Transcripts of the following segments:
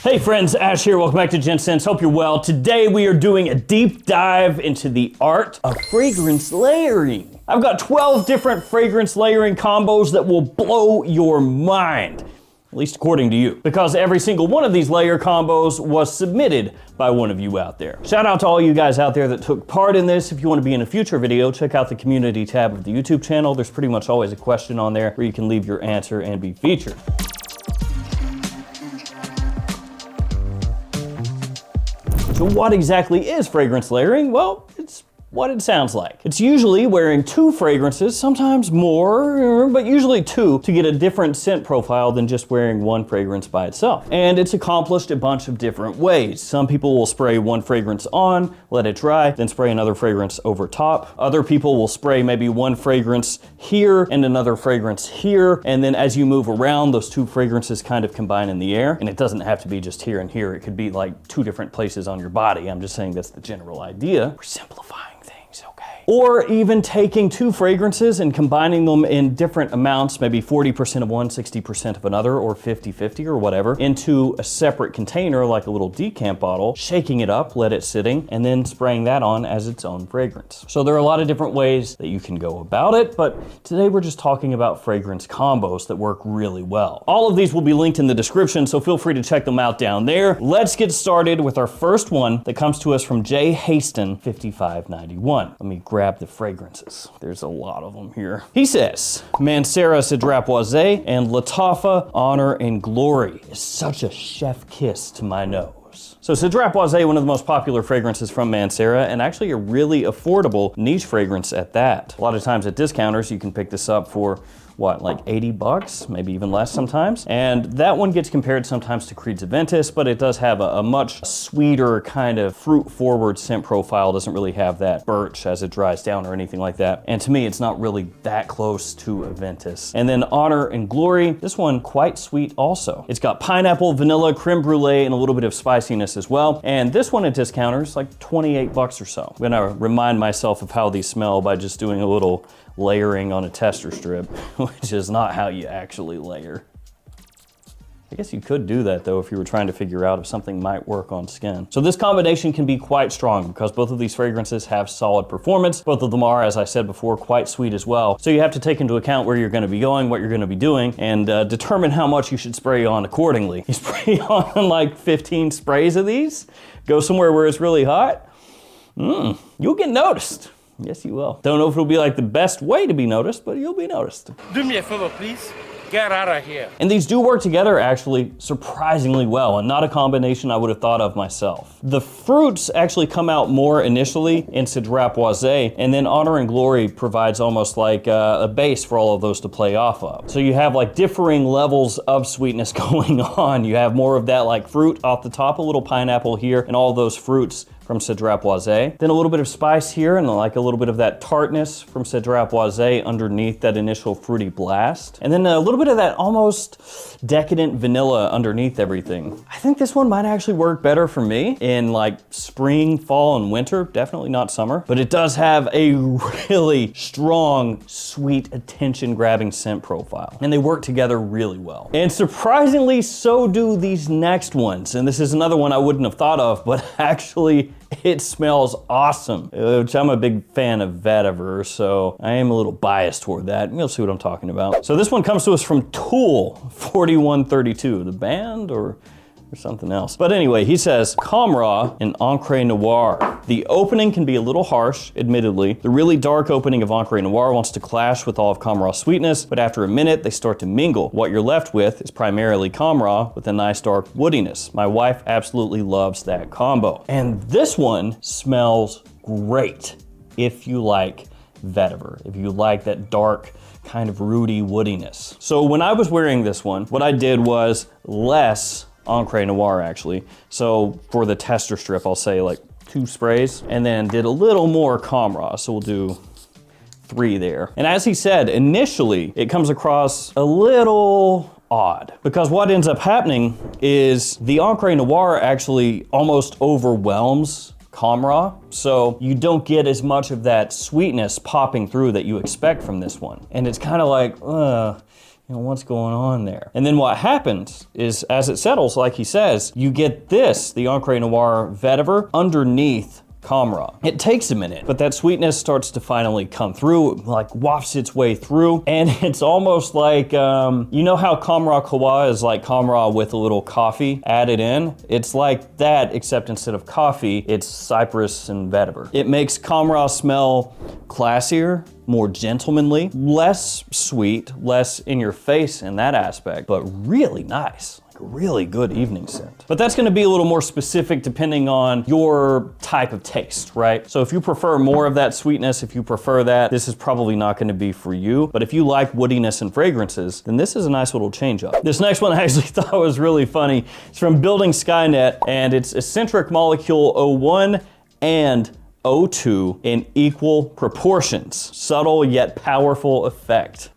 Hey friends, Ash here. Welcome back to Gents. Hope you're well. Today we are doing a deep dive into the art of fragrance layering. I've got 12 different fragrance layering combos that will blow your mind. At least according to you, because every single one of these layer combos was submitted by one of you out there. Shout out to all you guys out there that took part in this. If you want to be in a future video, check out the community tab of the YouTube channel. There's pretty much always a question on there where you can leave your answer and be featured. So what exactly is fragrance layering? Well, it's what it sounds like. It's usually wearing two fragrances, sometimes more, but usually two, to get a different scent profile than just wearing one fragrance by itself. And it's accomplished a bunch of different ways. Some people will spray one fragrance on, let it dry, then spray another fragrance over top. Other people will spray maybe one fragrance here and another fragrance here, and then as you move around, those two fragrances kind of combine in the air. And it doesn't have to be just here and here. It could be like two different places on your body. I'm just saying that's the general idea. We're simplifying. Or even taking two fragrances and combining them in different amounts, maybe 40% of one, 60% of another, or 50-50 or whatever, into a separate container like a little decant bottle, shaking it up, let it sitting, and then spraying that on as its own fragrance. So there are a lot of different ways that you can go about it, but today we're just talking about fragrance combos that work really well. All of these will be linked in the description, so feel free to check them out down there. Let's get started with our first one that comes to us from J. Haston 5591. Let me grab the fragrances. There's a lot of them here. He says, Mancera Sidrapoise and Lataffa Honor and Glory is such a chef kiss to my nose. So Sidrapoise, one of the most popular fragrances from Mancera, and actually a really affordable niche fragrance at that. A lot of times at discounters, you can pick this up for what, like 80 bucks, maybe even less sometimes. And that one gets compared sometimes to Creed's Aventus, but it does have a much sweeter kind of fruit-forward scent profile. It doesn't really have that birch as it dries down or anything like that. And to me, it's not really that close to Aventus. And then Honor and Glory, this one quite sweet also. It's got pineapple, vanilla, creme brulee, and a little bit of spiciness as well. And this one at discounters, like 28 bucks or so. I'm gonna remind myself of how these smell by just doing a little layering on a tester strip, which is not how you actually layer. I guess you could do that though if you were trying to figure out if something might work on skin. So this combination can be quite strong because both of these fragrances have solid performance. Both of them are, as I said before, quite sweet as well. So you have to take into account where you're gonna be going, what you're gonna be doing, and determine how much you should spray on accordingly. You spray on like 15 sprays of these, go somewhere where it's really hot, you'll get noticed. Yes, you will. Don't know if it'll be like the best way to be noticed, but you'll be noticed. Do me a favor, please. Get out of here. And these do work together actually surprisingly well, and not a combination I would have thought of myself. The fruits actually come out more initially in Sidrapoise, and then Honor and Glory provides almost like a base for all of those to play off of. So you have like differing levels of sweetness going on. You have more of that like fruit off the top, a little pineapple here, and all those fruits from Sidrapoise. Then a little bit of spice here and like a little bit of that tartness from Sidrapoise underneath that initial fruity blast. And then a little bit of that almost decadent vanilla underneath everything. I think this one might actually work better for me in like spring, fall, and winter. Definitely not summer, but it does have a really strong, sweet, attention-grabbing scent profile. And they work together really well. And surprisingly, so do these next ones. And this is another one I wouldn't have thought of, but actually, it smells awesome, which I'm a big fan of vetiver, so I am a little biased toward that. You'll see what I'm talking about. So this one comes to us from Tool 4132, the band or something else. But anyway, he says, Camera and Encre Noir. The opening can be a little harsh, admittedly. The really dark opening of Encre Noir wants to clash with all of Camera's sweetness, but after a minute, they start to mingle. What you're left with is primarily Camera with a nice dark woodiness. My wife absolutely loves that combo. And this one smells great if you like vetiver, if you like that dark, kind of rooty woodiness. So when I was wearing this one, what I did was less Encre Noir actually. So for the tester strip, I'll say like 2 sprays and then did a little more Camera. So we'll do 3 there. And as he said, initially it comes across a little odd because what ends up happening is the Encre Noir actually almost overwhelms Camera, so you don't get as much of that sweetness popping through that you expect from this one. And it's kind of like, You know, what's going on there? And then what happens is, as it settles, like he says, you get this, the Encre Noir vetiver, underneath Camera. It takes a minute, but that sweetness starts to finally come through, like wafts its way through, and it's almost like, you know how Camera Kawa is like Camera with a little coffee added in? It's like that, except instead of coffee, it's cypress and vetiver. It makes Camera smell classier, more gentlemanly, less sweet, less in your face in that aspect, but really nice. Really good evening scent. But that's gonna be a little more specific depending on your type of taste, right? So if you prefer more of that sweetness, if you prefer that, this is probably not gonna be for you. But if you like woodiness and fragrances, then this is a nice little change up. This next one I actually thought was really funny. It's from Building Skynet, and it's Eccentric Molecule 01 and 02 in equal proportions. Subtle yet powerful effect.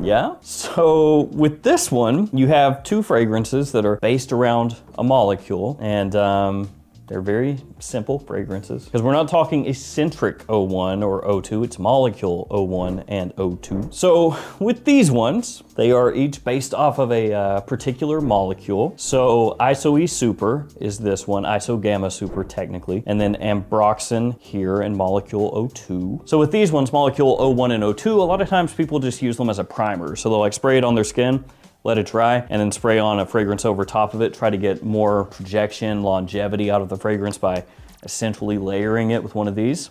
Yeah? So with this one, you have two fragrances that are based around a molecule, and they're very simple fragrances, because we're not talking eccentric 01 or 02, it's molecule 01 and 02. So with these ones, they are each based off of a particular molecule. So ISO-E Super is this one, ISO Gamma Super technically, and then Ambroxan here in molecule 02. So with these ones, molecule 01 and 02, a lot of times people just use them as a primer. So they'll like spray it on their skin, let it dry, and then spray on a fragrance over top of it, try to get more projection, longevity out of the fragrance by essentially layering it with one of these.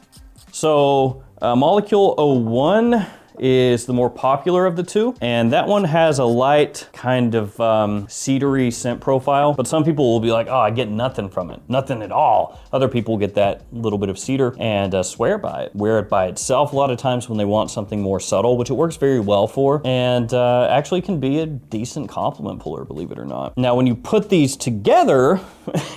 So molecule 01 is the more popular of the two, and that one has a light kind of cedary scent profile, but some people will be like, oh, I get nothing from it, nothing at all. Other people get that little bit of cedar and swear by it, wear it by itself a lot of times when they want something more subtle, which it works very well for, and actually can be a decent compliment puller, believe it or not. Now, when you put these together,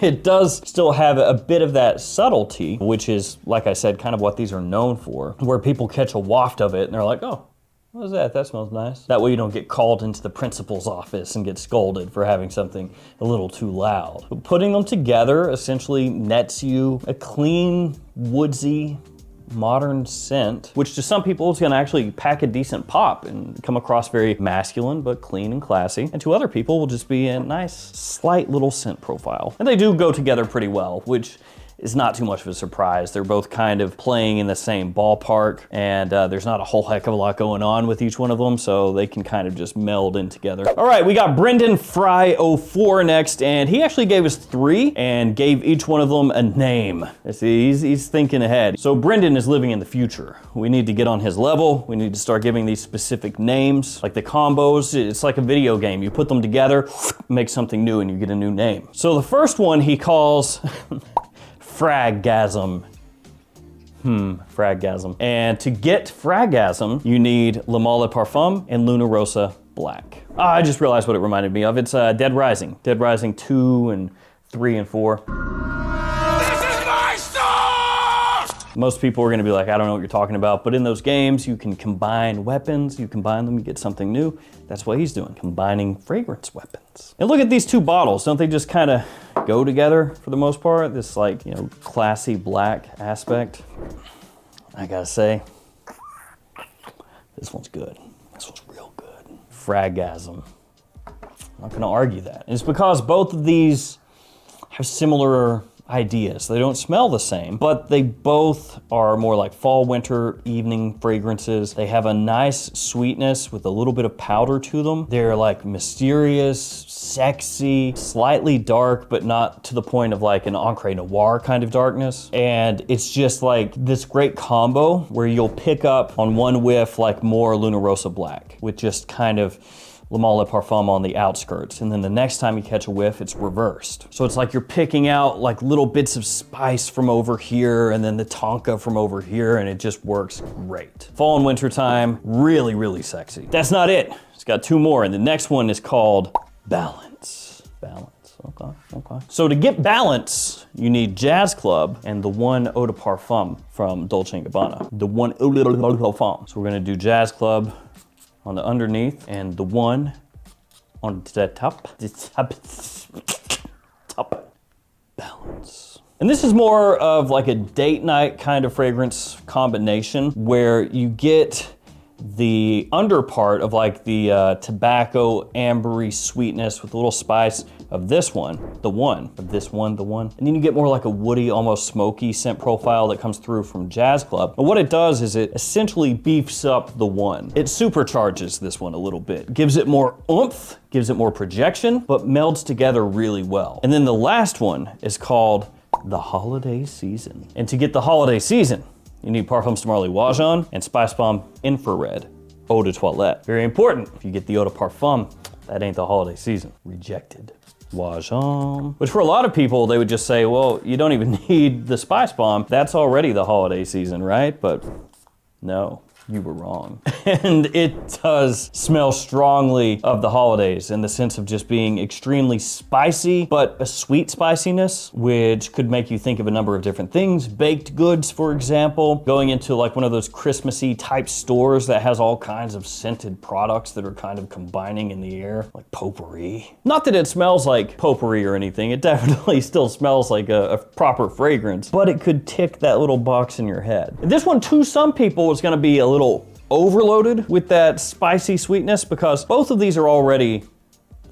it does still have a bit of that subtlety, which is, like I said, kind of what these are known for, where people catch a waft of it and they're like, oh, what is that? That smells nice. That way you don't get called into the principal's office and get scolded for having something a little too loud. But putting them together essentially nets you a clean, woodsy, modern scent, which to some people is gonna actually pack a decent pop and come across very masculine, but clean and classy. And to other people will just be a nice, slight little scent profile. And they do go together pretty well, which is not too much of a surprise. They're both kind of playing in the same ballpark, and there's not a whole heck of a lot going on with each one of them, so they can kind of just meld in together. All right, we got Brendan Fry 04 next, and he actually gave us 3 and gave each one of them a name. See, he's thinking ahead. So Brendan is living in the future. We need to get on his level. We need to start giving these specific names, like the combos. It's like a video game. You put them together, make something new, and you get a new name. So the first one he calls Fragasm. Fragasm. And to get Fragasm, you need Le Male Parfum and Luna Rosa Black. I just realized what it reminded me of. It's Dead Rising. Dead Rising 2 and 3 and 4. This is my stuff! Most people are gonna be like, I don't know what you're talking about, but in those games, you can combine weapons, you combine them, you get something new. That's what he's doing, combining fragrance weapons. And look at these two bottles. Don't they just kind of go together for the most part? This like, you know, classy black aspect. I gotta say, this one's good. This one's real good. Fragasm. I'm not gonna argue that. It's because both of these have similar ideas. They don't smell the same, but they both are more like fall, winter, evening fragrances. They have a nice sweetness with a little bit of powder to them. They're like mysterious, sexy, slightly dark, but not to the point of like an Encre Noir kind of darkness. And it's just like this great combo where you'll pick up on one whiff like more Luna Rosa Black with just kind of Le Male Parfum on the outskirts, and then the next time you catch a whiff, it's reversed. So it's like you're picking out like little bits of spice from over here and then the tonka from over here, and it just works great. Fall and winter time, really, really sexy. That's not it. It's got 2 more, and the next one is called Balance. Balance, okay. So to get Balance, you need Jazz Club and the one Eau de Parfum from Dolce & Gabbana. The one Eau de Parfum. So we're gonna do Jazz Club on the underneath, and the one on the top. Balance. And this is more of like a date night kind of fragrance combination where you get the under part of like the tobacco ambery sweetness with a little spice of this one, the one. And then you get more like a woody, almost smoky scent profile that comes through from Jazz Club. But what it does is it essentially beefs up the one. It supercharges this one a little bit, gives it more oomph, gives it more projection, but melds together really well. And then the last one is called the Holiday Season. And to get the Holiday Season, you need Parfums de Marly Wajan and Spice Bomb Infrared Eau de Toilette. Very important. If you get the Eau de Parfum, that ain't the holiday season. Rejected. Wajan. Which for a lot of people, they would just say, well, you don't even need the Spice Bomb. That's already the holiday season, right? But no. You were wrong. And it does smell strongly of the holidays in the sense of just being extremely spicy, but a sweet spiciness, which could make you think of a number of different things. Baked goods, for example, going into like one of those Christmassy type stores that has all kinds of scented products that are kind of combining in the air, like potpourri. Not that it smells like potpourri or anything. It definitely still smells like a proper fragrance, but it could tick that little box in your head. This one, to some people, is gonna be a little overloaded with that spicy sweetness because both of these are already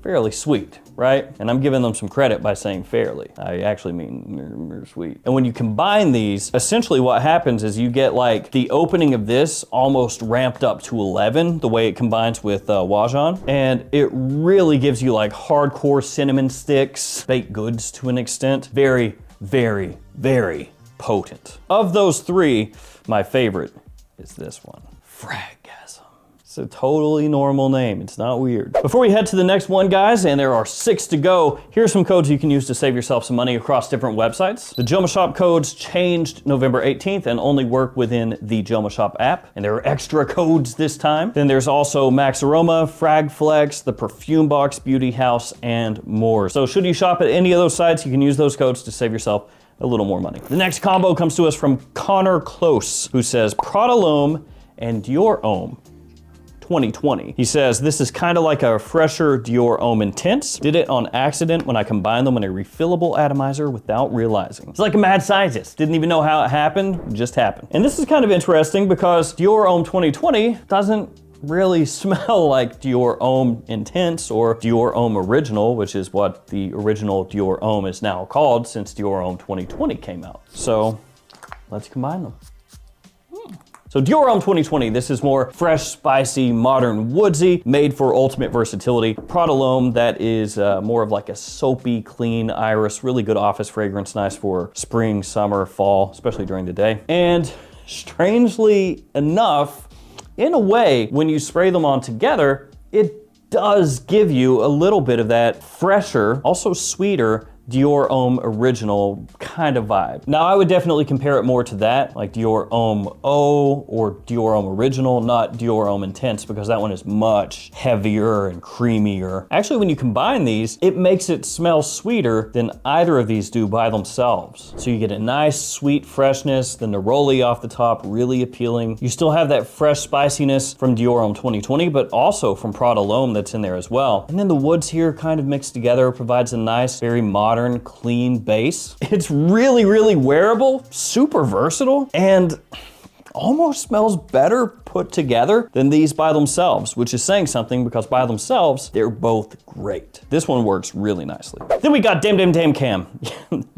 fairly sweet, right? And I'm giving them some credit by saying fairly. I actually mean they're sweet. And when you combine these, essentially what happens is you get like the opening of this almost ramped up to 11, the way it combines with Wajan. And it really gives you like hardcore cinnamon sticks, baked goods to an extent. Very, very, very potent. Of those three, my favorite is this one, Fragasm. It's a totally normal name, it's not weird. Before we head to the next one, guys, and there are 6 to go, here's some codes you can use to save yourself some money across different websites. The JOMASHOP codes changed November 18th and only work within the JOMASHOP app, and there are extra codes this time. Then there's also Max Aroma, Fragflex, the Perfume Box, Beauty House, and more. So should you shop at any of those sites, you can use those codes to save yourself a little more money. The next combo comes to us from Connor Close, who says Prada L'Homme and Dior Homme 2020. He says, this is kind of like a fresher Dior Homme Intense. Did it on accident when I combined them in a refillable atomizer without realizing. It's like a mad scientist. Didn't even know how it happened, it just happened. And this is kind of interesting because Dior Homme 2020 doesn't really smell like Dior Homme Intense or Dior Homme Original, which is what the original Dior Homme is now called since Dior Homme 2020 came out. So let's combine them. So Dior Homme 2020, this is more fresh, spicy, modern, woodsy, made for ultimate versatility. Prada L'Homme, that is more of like a soapy, clean iris, really good office fragrance, nice for spring, summer, fall, especially during the day. And strangely enough, in a way, when you spray them on together, it does give you a little bit of that fresher, also sweeter Dior Homme Original kind of vibe. Now, I would definitely compare it more to that, like Dior Homme O or Dior Homme Original, not Dior Homme Intense, because that one is much heavier and creamier. Actually, when you combine these, it makes it smell sweeter than either of these do by themselves. So you get a nice sweet freshness, the neroli off the top, really appealing. You still have that fresh spiciness from Dior Homme 2020, but also from Prada L'Homme that's in there as well. And then the woods here kind of mixed together provides a nice, very modern, clean base. It's really, really wearable, super versatile, and almost smells better put together than these by themselves, which is saying something because by themselves, they're both great. This one works really nicely. Then we got Damn Cam,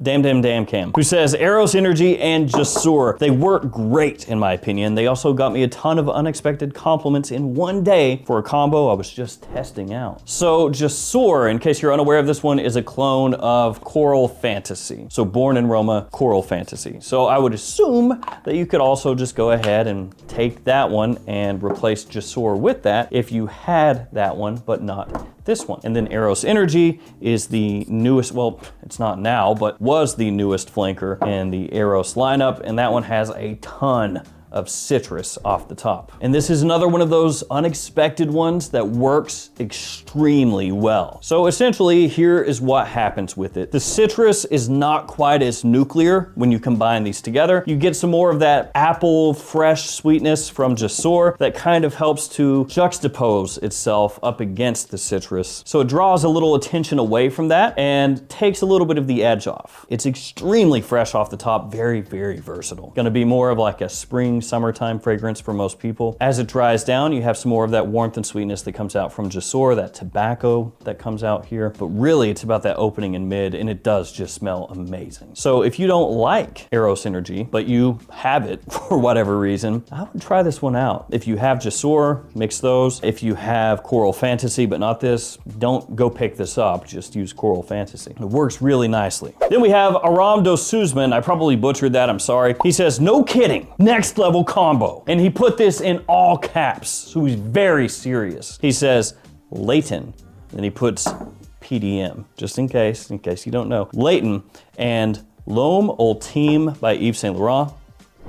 Damn Cam, who says Eros Energy and Jasur. They work great in my opinion. They also got me a ton of unexpected compliments in one day for a combo I was just testing out. So Jasur, in case you're unaware of this one, is a clone of Coral Fantasy. So Born in Roma, Coral Fantasy. So I would assume that you could also just go ahead and take that one and replace Jasur with that if you had that one, but not this one. And then Eros Energy is the newest, well, it's not now, but was the newest flanker in the Eros lineup, and that one has a ton of citrus off the top. And this is another one of those unexpected ones that works extremely well. So essentially, here is what happens with it. The citrus is not quite as nuclear when you combine these together. You get some more of that apple fresh sweetness from Jasur that kind of helps to juxtapose itself up against the citrus. So it draws a little attention away from that and takes a little bit of the edge off. It's extremely fresh off the top, very, very versatile. Gonna be more of like a spring, summertime fragrance for most people. As it dries down, you have some more of that warmth and sweetness that comes out from Jasor, that tobacco that comes out here. But really, it's about that opening in mid, and it does just smell amazing. So if you don't like Eros Energy, but you have it for whatever reason, I would try this one out. If you have Jasor, mix those. If you have Coral Fantasy, but not this, don't go pick this up, just use Coral Fantasy. It works really nicely. Then we have Aram dos Suzman. I probably butchered that, I'm sorry. He says, no kidding, next level combo. And he put this in all caps, so he's very serious. He says, LAYTON, and he puts PDM, just in case you don't know. LAYTON and L'Homme Ultime by Yves Saint Laurent,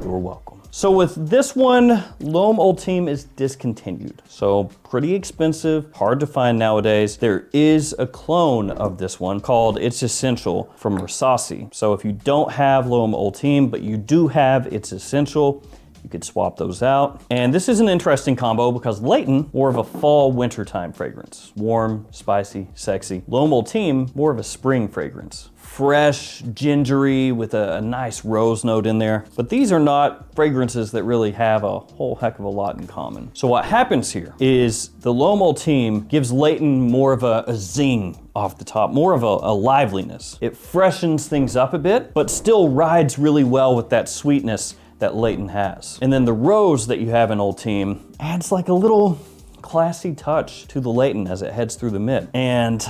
you're welcome. So with this one, L'Homme Ultime is discontinued. So pretty expensive, hard to find nowadays. There is a clone of this one called It's Essential from Versace. So if you don't have L'Homme Ultime, but you do have It's Essential, you could swap those out. And this is an interesting combo because LAYTON, more of a fall wintertime fragrance. Warm, spicy, sexy. L'Homme Ultime, more of a spring fragrance. Fresh, gingery with a nice rose note in there. But these are not fragrances that really have a whole heck of a lot in common. So what happens here is the L'Homme Ultime gives LAYTON more of a zing off the top, more of a liveliness. It freshens things up a bit, but still rides really well with that sweetness that LAYTON has. And then the rose that you have in Ultime adds like a little classy touch to the LAYTON as it heads through the mid. And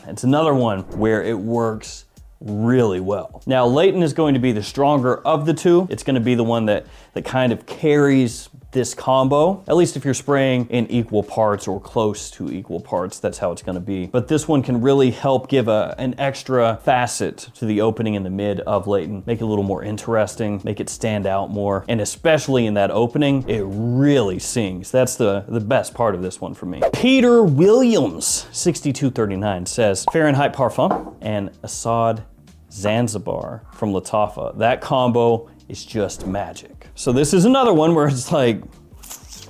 it's another one where it works really well. Now, LAYTON is going to be the stronger of the two. It's gonna be the one that kind of carries this combo, at least if you're spraying in equal parts or close to equal parts, that's how it's gonna be. But this one can really help give an extra facet to the opening in the mid of LAYTON, make it a little more interesting, make it stand out more. And especially in that opening, it really sings. That's the best part of this one for me. Peter Williams, 6239 says, Fahrenheit Parfum and Assad Zanzibar from Lattafa. That combo is just magic. So this is another one where it's like,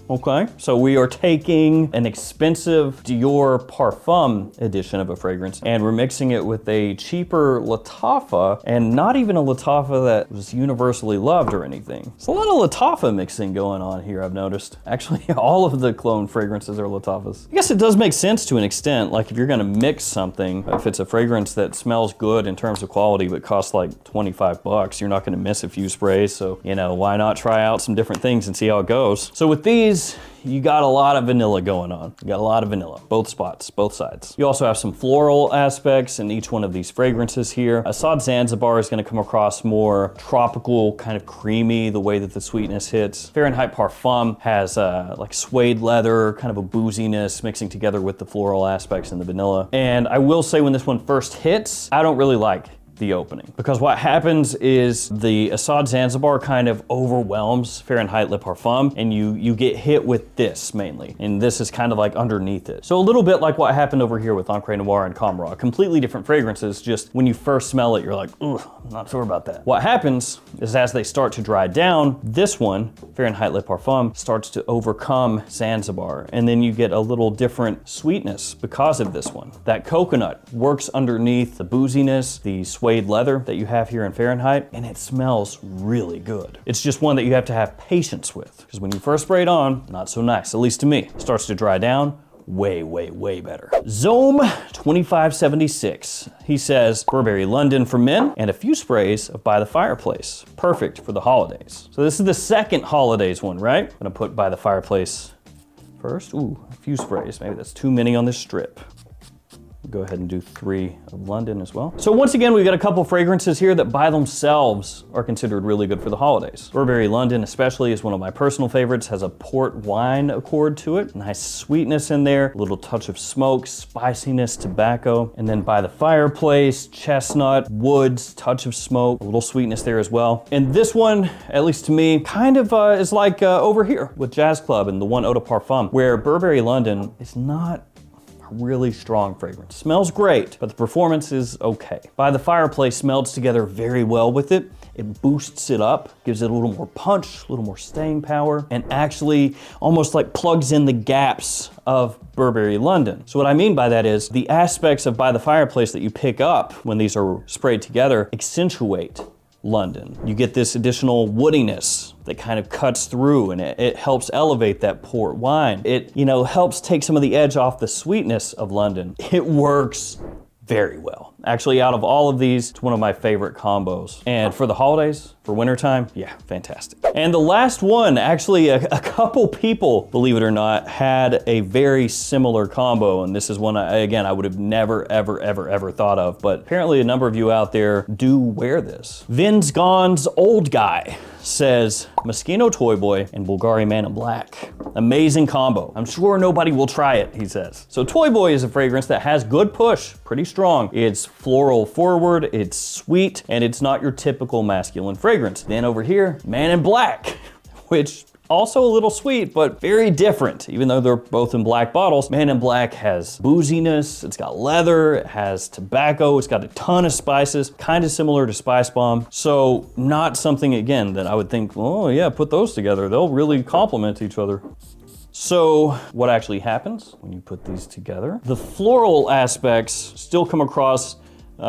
okay, so we are taking an expensive Dior Parfum edition of a fragrance and we're mixing it with a cheaper Lattafa, and not even a Lattafa that was universally loved or anything. It's a lot of Lattafa mixing going on here, I've noticed. Actually, all of the clone fragrances are Lattafas. I guess it does make sense to an extent, like if you're gonna mix something, if it's a fragrance that smells good in terms of quality but costs like 25 bucks, you're not gonna miss a few sprays, so you know, why not try out some different things and see how it goes. So with these, you got a lot of vanilla going on. You got a lot of vanilla, both spots, both sides. You also have some floral aspects in each one of these fragrances here. Assad Zanzibar is gonna come across more tropical, kind of creamy, the way that the sweetness hits. Fahrenheit Parfum has like suede leather, kind of a booziness mixing together with the floral aspects and the vanilla. And I will say when this one first hits, I don't really like the opening, because what happens is the Assad Zanzibar kind of overwhelms Fahrenheit Le Parfum, and you get hit with this mainly, and this is kind of like underneath it. So a little bit like what happened over here with Encre Noir and Camera, completely different fragrances. Just when you first smell it, you're like, ugh, I'm not sure about that. What happens is as they start to dry down, this one, Fahrenheit Le Parfum, starts to overcome Zanzibar, and then you get a little different sweetness because of this one. That coconut works underneath the booziness, the suede leather that you have here in Fahrenheit, and it smells really good. It's just one that you have to have patience with, because when you first spray it on, not so nice, at least to me. It starts to dry down, way, way, way better. Zome 2576, he says, Burberry London for men and a few sprays of By the Fireplace. Perfect for the holidays. So this is the second holidays one, right? I'm gonna put By the Fireplace first. Ooh, a few sprays, maybe that's too many on this strip. Go ahead and do 3 of London as well. So once again, we've got a couple fragrances here that by themselves are considered really good for the holidays. Burberry London especially is one of my personal favorites, has a port wine accord to it. Nice sweetness in there, a little touch of smoke, spiciness, tobacco, and then By the Fireplace, chestnut, woods, touch of smoke, a little sweetness there as well. And this one, at least to me, kind of is like over here with Jazz Club and the one Eau de Parfum, where Burberry London is not really strong fragrance. Smells great, but the performance is okay. By the Fireplace melds together very well with it. It boosts it up, gives it a little more punch, a little more staying power, and actually almost like plugs in the gaps of Burberry London. So what I mean by that is the aspects of By the Fireplace that you pick up when these are sprayed together accentuate London. You get this additional woodiness that kind of cuts through, and it helps elevate that port wine. It, you know, helps take some of the edge off the sweetness of London. It works very well. Actually, out of all of these, it's one of my favorite combos. And for the holidays, for wintertime, yeah, fantastic. And the last one, actually a couple people, believe it or not, had a very similar combo. And this is one, again, I would have never, ever thought of. But apparently a number of you out there do wear this. Vince Gaughan's Old Guy says, Moschino Toy Boy and Bulgari Man in Black. Amazing combo. I'm sure nobody will try it, he says. So Toy Boy is a fragrance that has good push, pretty strong. It's floral forward, it's sweet, and it's not your typical masculine fragrance. Then over here, Man in Black, which also a little sweet, but very different, even though they're both in black bottles. Man in Black has booziness, it's got leather, it has tobacco, it's got a ton of spices, kind of similar to Spice Bomb. So not something, again, that I would think, oh yeah, put those together. They'll really complement each other. So what actually happens when you put these together? The floral aspects still come across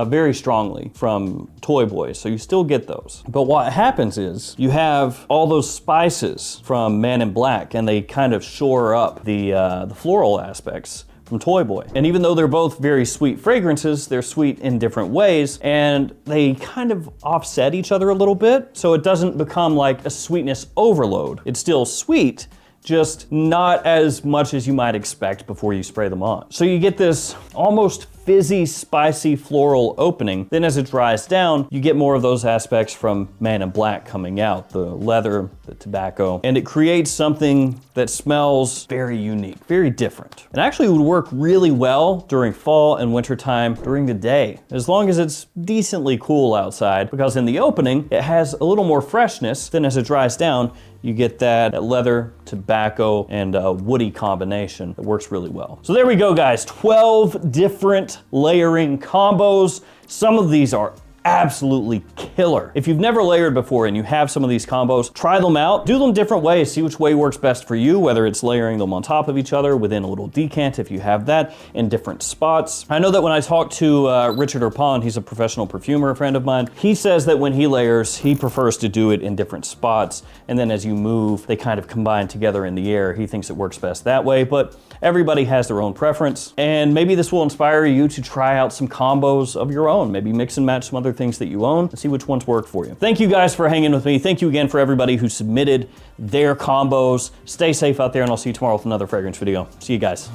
very strongly from Toy Boy, so you still get those. But what happens is you have all those spices from Man in Black, and they kind of shore up the floral aspects from Toy Boy. And even though they're both very sweet fragrances, they're sweet in different ways, and they kind of offset each other a little bit, so it doesn't become like a sweetness overload. It's still sweet, just not as much as you might expect before you spray them on. So you get this almost fizzy, spicy floral opening. Then as it dries down, you get more of those aspects from Man in Black coming out, the leather, the tobacco, and it creates something that smells very unique, very different. It actually would work really well during fall and winter time during the day, as long as it's decently cool outside, because in the opening, it has a little more freshness. Then as it dries down, you get that leather, tobacco, and woody combination that works really well. So there we go, guys. 12 different layering combos. Some of these are absolutely killer. If you've never layered before and you have some of these combos, try them out, do them different ways, see which way works best for you, whether it's layering them on top of each other within a little decant if you have that, in different spots. I know that when I talked to Richard Erpon, he's a professional perfumer, a friend of mine, he says that when he layers, he prefers to do it in different spots, and then as you move, they kind of combine together in the air. He thinks it works best that way, but everybody has their own preference, and maybe this will inspire you to try out some combos of your own, maybe mix and match some other things that you own and see which ones work for you. Thank you guys for hanging with me. Thank you again for everybody who submitted their combos. Stay safe out there, and I'll see you tomorrow with another fragrance video. See you guys.